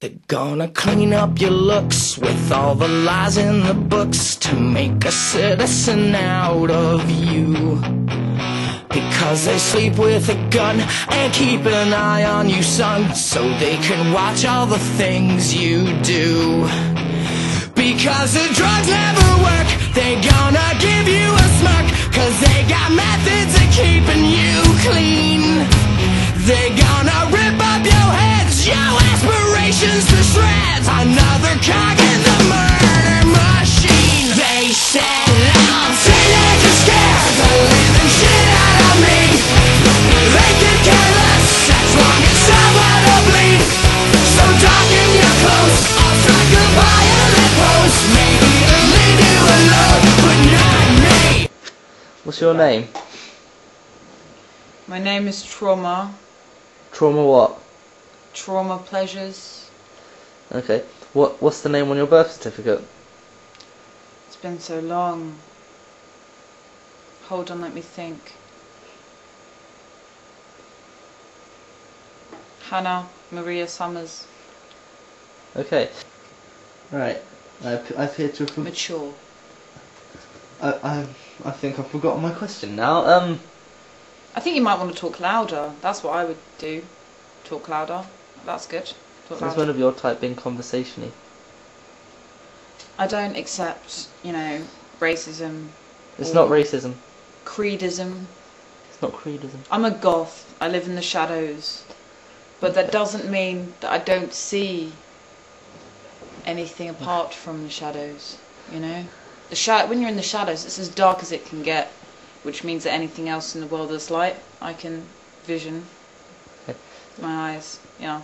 They're gonna clean up your looks with all the lies in the books to make a citizen out of you. Because they sleep with a gun and keep an eye on you, son, so they can watch all the things you do. Because the drugs never work, they gonna give you a smirk, cause they got methods of keeping you clean. They gonna rip up your heads, your aspirations to shreds, another cog in the murder machine. They said I'm teenage and scared the living shit out of me. They could care less as long as someone will bleed. So darken your clothes, I'll strike a violent pose. Maybe it'll lead you alone, but not me. What's your name? My name is Trauma. Trauma what? Trauma Pleasures. Okay. What's the name on your birth certificate? It's been so long. Hold on, let me think. Hannah Maria Summers. Okay. Right. I appear to have... Mature. I think I've forgotten my question now. I think you might want to talk louder. That's what I would do. Talk louder. That's good. Talk Since louder. when have your type been conversationy? I don't accept, racism. It's not racism. Creedism. It's not creedism. I'm a goth. I live in the shadows. But that doesn't mean that I don't see anything apart from the shadows, when you're in the shadows, it's as dark as it can get, which means that anything else in the world that's light, I can vision. Okay. My eyes, yeah.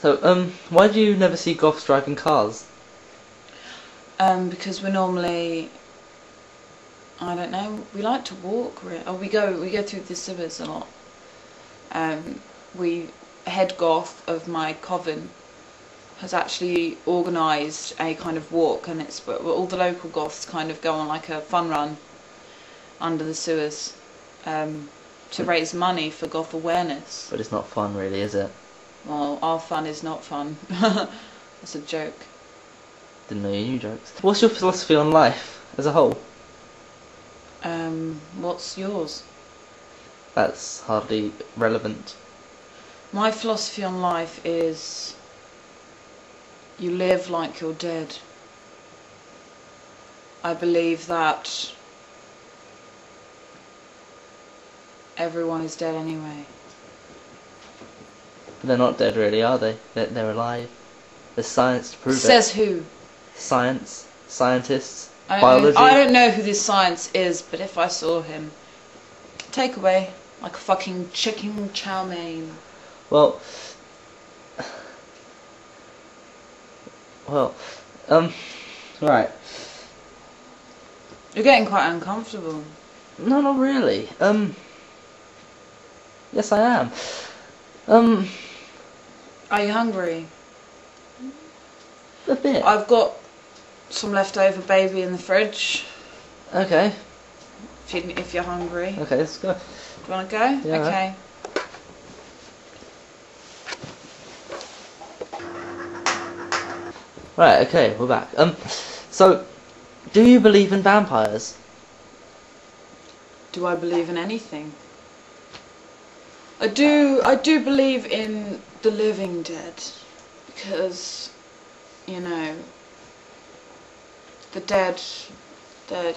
So, why do you never see goths driving cars? Because we're normally, I don't know, we like to walk. We go through the sewers a lot. Head goth of my coven has actually organised a kind of walk, and it's where all the local goths kind of go on like a fun run under the sewers to raise money for goth awareness. But it's not fun really, is it? Well, our fun is not fun. That's a joke. Didn't know you knew jokes. What's your philosophy on life as a whole? What's yours? That's hardly relevant. My philosophy on life is you live like you're dead. I believe that everyone is dead anyway. But they're not dead really, are they? They're alive. There's science to prove it. Says who? Science. Scientists. Biology. I don't know who this science is, but if I saw him, take away like a fucking chicken chow mein. Well, right. You're getting quite uncomfortable. No, not really. Yes, I am. Are you hungry? A bit. I've got some leftover baby in the fridge. Okay. If you're hungry. Okay, let's go. Do you want to go? Yeah. Okay. Right, okay, we're back. So, do you believe in vampires? Do I believe in anything? I do believe in the living dead, because, the dead,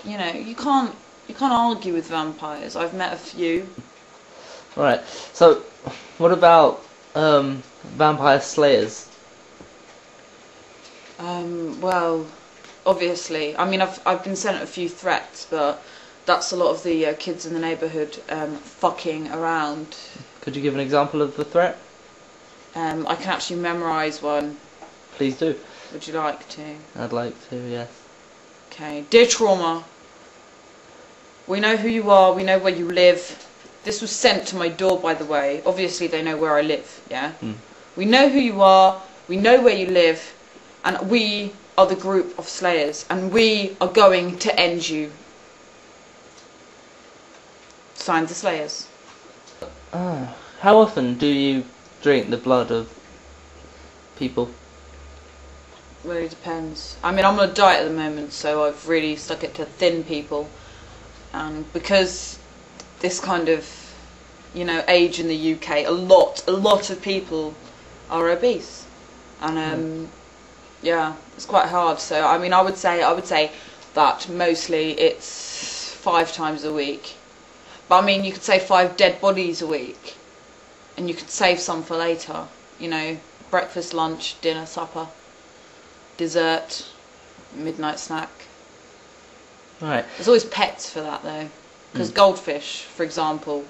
you can't argue with vampires. I've met a few. Right, so, what about, vampire slayers? Well, obviously, I mean, I've been sent a few threats, but that's a lot of the kids in the neighbourhood fucking around. Could you give an example of the threat? I can actually memorise one. Please do. Would you like to? I'd like to, yes. Okay. Dear Trauma, we know who you are, we know where you live. This was sent to my door, by the way. Obviously, they know where I live, yeah? We know who you are, we know where you live, and we are the group of slayers, and we are going to end you. Signed, the Slayers. How often do you drink the blood of people? Really depends. I mean, I'm on a diet at the moment, so I've really stuck it to thin people. And because this kind of, age in the UK, a lot of people are obese. And yeah, it's quite hard. So I mean, I would say that mostly it's 5 times a week. But I mean, you could say 5 dead bodies a week, and you could save some for later. Breakfast, lunch, dinner, supper, dessert, midnight snack. Right. There's always pets for that though, because goldfish, for example,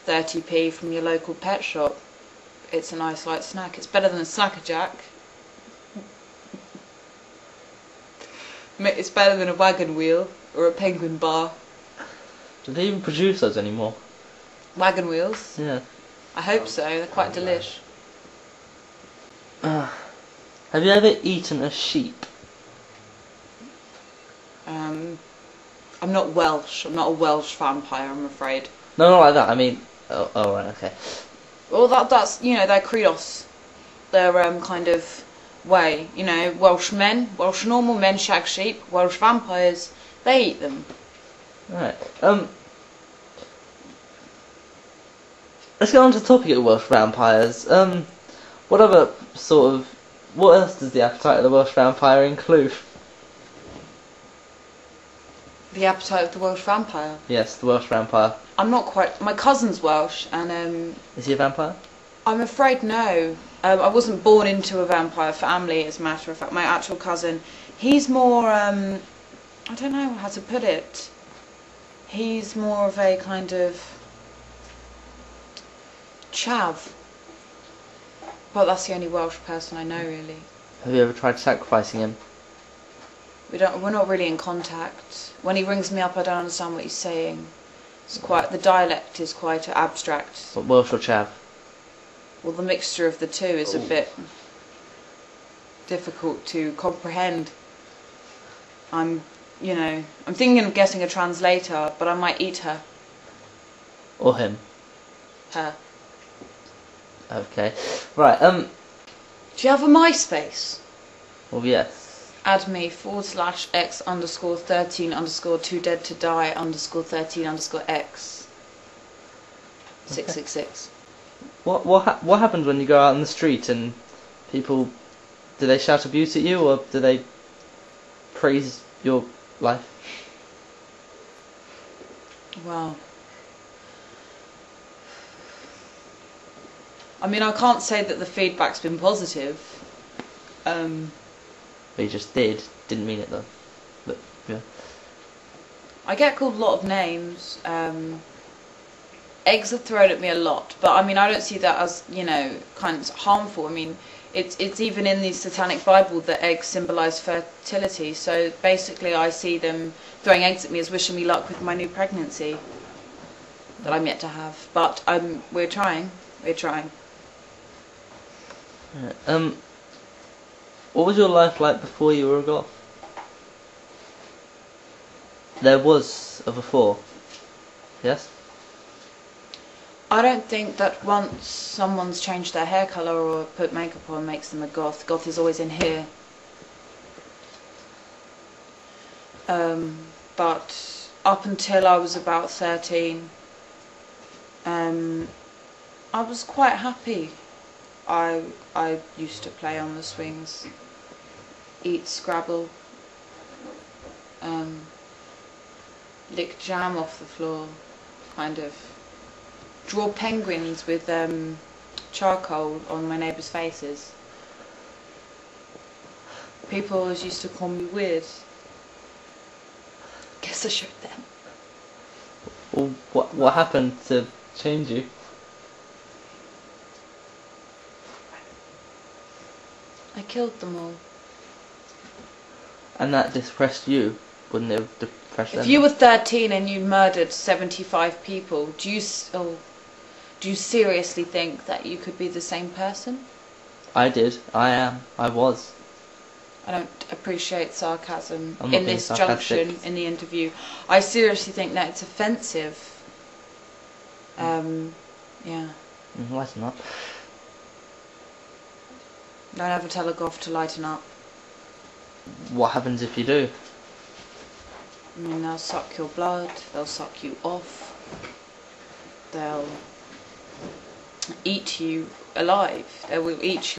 30p from your local pet shop. It's a nice light snack. It's better than a Snacker Jack. It's better than a wagon wheel or a penguin bar. Do they even produce those anymore? Wagon wheels? Yeah. I hope so. They're quite delish. Have you ever eaten a sheep? I'm not Welsh. I'm not a Welsh vampire, I'm afraid. No, not like that. I mean, oh right, okay. Well, that's they're credos. They're kind of way. Welsh normal men shag sheep. Welsh vampires, they eat them. Right. Let's get on to the topic of Welsh vampires. What else does the appetite of the Welsh vampire include? The appetite of the Welsh vampire? Yes, the Welsh vampire. I'm not quite... My cousin's Welsh, and... Is he a vampire? I'm afraid no. I wasn't born into a vampire family, as a matter of fact. My actual cousin, he's more... I don't know how to put it. He's more of a kind of... chav. But that's the only Welsh person I know, really. Have you ever tried sacrificing him? We're not really in contact. When he rings me up, I don't understand what he's saying. The dialect is quite abstract. What, Welsh or Chav? Well, the mixture of the two is a bit difficult to comprehend. I'm thinking of getting a translator, but I might eat her. Or him? Her. Okay. Right, Do you have a MySpace? well, yes. Add me /x_13_2dead to die_13_x 666. What happens when you go out in the street and people, do they shout abuse at you or do they praise your life? Well, I mean, I can't say that the feedback's been positive. But you just didn't mean it though. But yeah. I get called a lot of names. Eggs are thrown at me a lot, but I mean, I don't see that as kind of harmful. I mean, it's even in the Satanic Bible that eggs symbolise fertility. So basically, I see them throwing eggs at me as wishing me luck with my new pregnancy that I'm yet to have. But we're trying. We're trying. Yeah. What was your life like before you were a goth? There was a before. Yes? I don't think that once someone's changed their hair colour or put makeup on makes them a goth. Goth is always in here. But up until I was about 13, I was quite happy. I used to play on the swings, eat Scrabble, lick jam off the floor, kind of draw penguins with charcoal on my neighbours' faces. People always used to call me weird. Guess I showed them. Well, what happened to change you? I killed them all. And that depressed you? Wouldn't it have depressed them? If you were 13 and you murdered 75 people, do you seriously think that you could be the same person? I did. I am. I was. I don't appreciate sarcasm I'm not in being this sarcastic. junction in the interview. I seriously think that it's offensive. Yeah. Lighten up. Don't ever tell a goth to lighten up. What happens if you do? I mean, they'll suck your blood, they'll suck you off, they'll eat you alive, they will eat